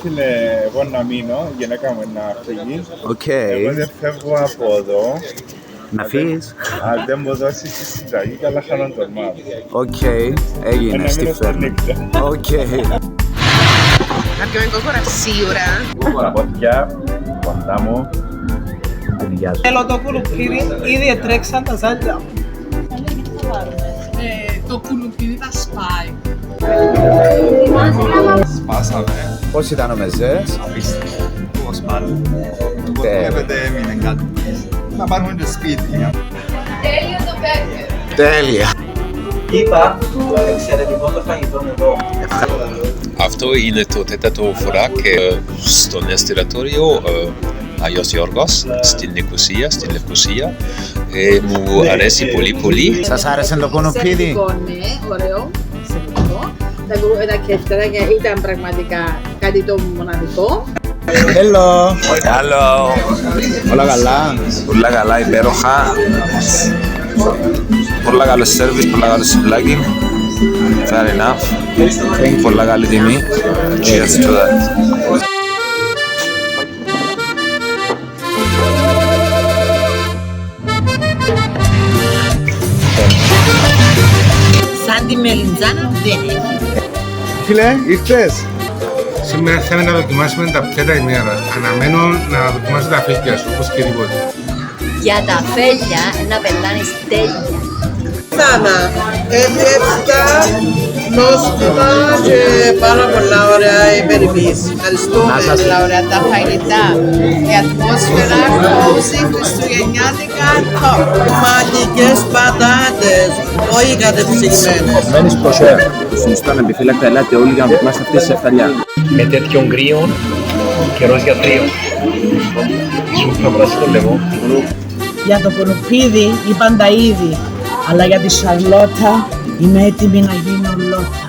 φίλε, εγώ να μείνω, η γυναίκα μου να φύγει. Οκ. Εγώ δεν φεύγω από εδώ. Να φύγεις. Αν δεν μου δώσεις τη συνταγή, καλά χάνω το μάτι. Οκ. Έγινε στη φέρνη. Οκ. Abbiamo ancora sicura. Buona pottia, κοντά μου. Θέλω το κουλουπίδι, ήδη έτρεξαν τα ζάλια. Το κουλουπίδι θα σπάει. Σπάσαμε. Πώς ήταν ο μεζές? Απίστευτο. Πώς πάλι. Το Τέλεια. βλέπετε έμεινε κάτι. Να πάρουμε το σπίτι. Τέλειο το μπέργκερ. Τέλεια. Είπα, εξαιρετικό το φαγητό εδώ. Αυτό είναι το τέταρτο φορά και στον εστιατόριο Άγιος Γιώργος στην Νικοσία, στην Λευκοσία. Μου αρέσει πολύ πολύ. Σας άρεσε το κουνουπίδι? Ναι, ωραίο, εξαιρετικό. Τα κεφταράκια ήταν πραγματικά κάτι το μοναδικό. Hello. Hello. Όλα καλά? Πολλά καλά, υπέροχα. Πολλά καλό σερβις, πολλά καλό σουβλάκι. Fair enough. Πολλά καλή τιμή. Cheers to that. Σαν τη μελιτζάνα δεν έχει. Φίλε, ήρθες? Σήμερα θέλουμε να δοκιμάσουμε τα πιάτα ημέρα. Αναμένω να δοκιμάσω τα φύγια σου, όπως και τίποτε. Για τα φέλια να πελάνεις τέλεια. Θάνα, έτρεψα, νόστιμα και πάρα πολλά ωραία η περιποίηση. Ευχαριστούμε. Όλα ωραία τα φαγητά. Η ατμόσφαιρα, κόζι, χριστουγεννιάτικα, top. Μαγικές πατάτες, όχι κατεψυγμένες. Μένεις προσέα. Συνιστώ ανεπιφύλακτα, ελάτε όλοι για να δοκιμάσετε αυτή τη σεφταλιά. Με τέτοιον κρύο, καιρός για θρύο. Ήσουν πιο πράσινο λαιμό. Για το κουλουπίδι είπαν τα ήδη, αλλά για τη Σαρλότα είμαι έτοιμη να γίνω λότα.